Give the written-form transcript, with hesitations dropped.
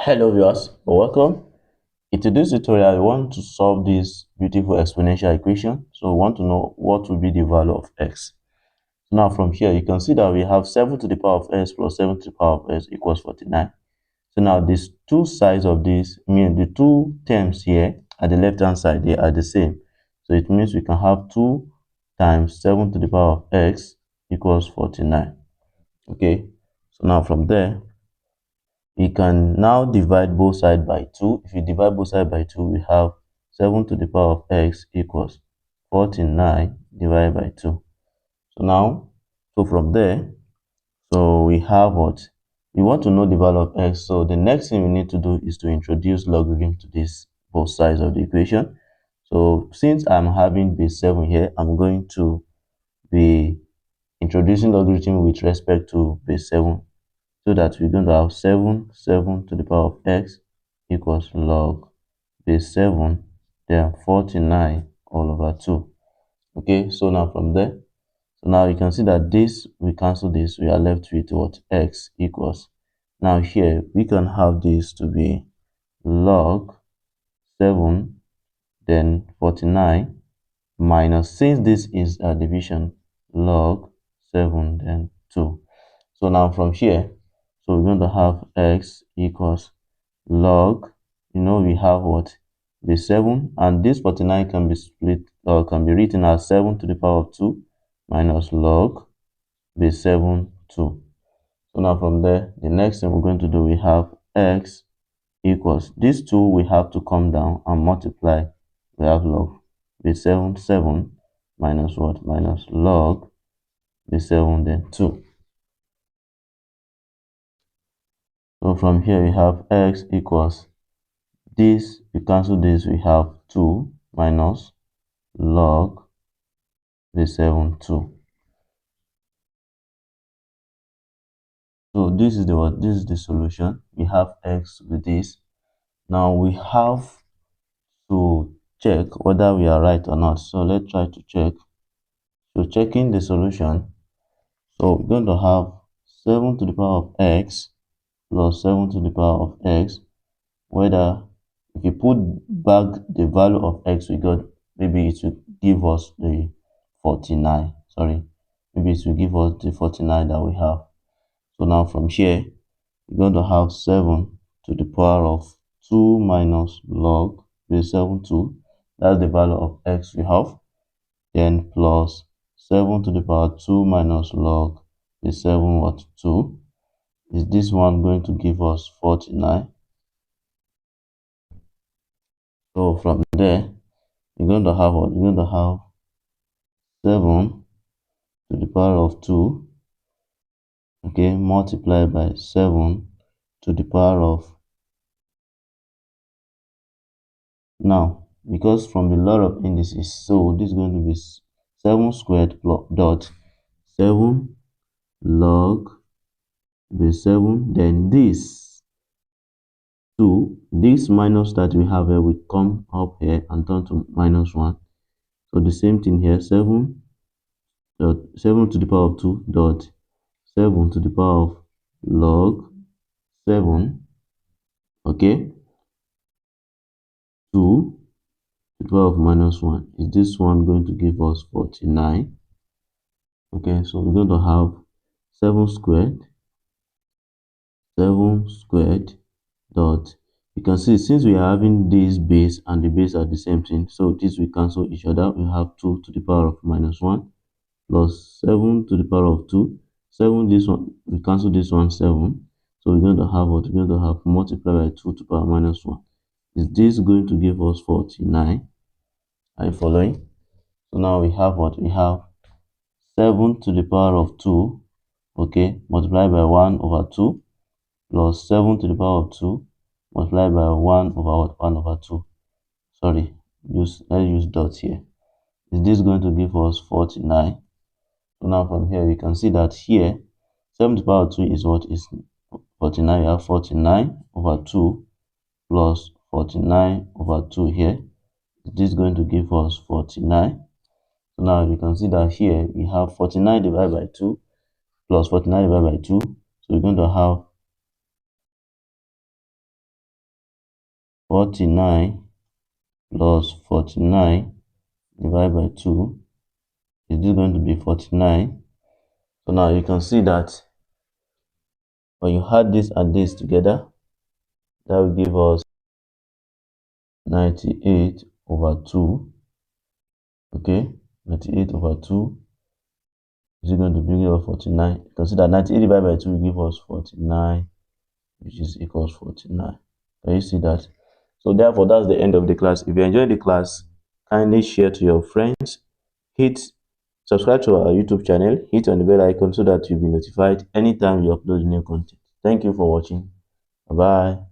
Hello viewers, welcome. In today's tutorial, we want to solve this beautiful exponential equation. So we want to know what will be the value of x. Now from here, you can see that we have 7 to the power of s plus 7 to the power of s equals 49. So now these two sides of this, mean the two terms here at the left hand side, they are the same. So it means we can have 2 times 7 to the power of x equals 49. Okay, so now from there, we can now divide both sides by 2. If you divide both sides by 2, we have 7 to the power of x equals 49 divided by 2. So from there, so we have what? We want to know the value of x. So the next thing we need to do is to introduce logarithm to this both sides of the equation. So since I'm having base 7 here, I'm going to be introducing logarithm with respect to base 7. So that we're going to have 7 to the power of x equals log base 7, then 49 all over 2. Okay, so now from there, so now you can see that this, we cancel this, we are left with what? X equals. Now here, we can have this to be log 7, then 49, minus, since this is a division, log 7, then 2. So now from here, so we're going to have x equals log, we have what? Base 7, and this 49 can be split or can be written as 7 to the power of 2 minus log base 7, 2. So now from there, the next thing we're going to do, we have x equals, these two we have to come down and multiply. We have log base 7, 7 minus what? Minus log base 7, then 2. So from here we have x equals this, we cancel this, we have 2 minus log base 7, 2. So this is the solution. We have x with this. Now we have to check whether we are right or not. So let's try to check. So checking the solution. So we're going to have 7 to the power of x plus 7 to the power of x, whether if you put back the value of x we got, maybe it will give us the 49. Sorry, maybe it will give us the 49 that we have. So now from here, we're going to have 7 to the power of 2 minus log base 7, 2. That's the value of x we have. Then plus 7 to the power 2 minus log base 7, what? 2. Is this one going to give us 49? So from there, we're going to have what? We're going to have 7 to the power of 2, okay, multiplied by 7 to the power of, now because from the law of indices, so this is going to be 7 squared plus dot 7 log base 7, then this 2, this minus that we have here will come up here and turn to minus 1. So the same thing here, 7 to the power of 2 dot 7 to the power of log 7, okay, 2 to the power of minus 1. Is this one going to give us 49? Okay, so we're going to have 7 squared dot, you can see since we are having this base and the base are the same thing, so this will cancel each other. We have 2 to the power of minus 1 plus 7 to the power of 2. 7, this one, we cancel this one, 7. So we're going to have what? We're going to have multiplied by 2 to the power minus 1. Is this going to give us 49? Are you following? So now we have what? We have 7 to the power of 2, okay, multiplied by 1 over 2, plus 7 to the power of 2, multiplied by 1 over 1 over 2. Sorry, let's use dots here. Is this going to give us 49? So now from here, we can see that here, 7 to the power of 2 is what? Is 49. You have 49 over 2 plus 49 over 2 here. Is this going to give us 49? So now you can see that here we have 49 divided by 2 plus 49 divided by 2. So we're going to have 49 plus 49 divided by 2. Is this going to be 49? So now you can see that when you add this and this together, that will give us 98 over 2. Okay, 98 over 2 is going to be 49. You can see that 98 divided by 2 will give us 49, which is equals 49. Can you see that? So therefore, that's the end of the class. If you enjoyed the class, kindly share to your friends. Subscribe to our YouTube channel. Hit on the bell icon so that you'll be notified anytime we upload new content. Thank you for watching. Bye-bye.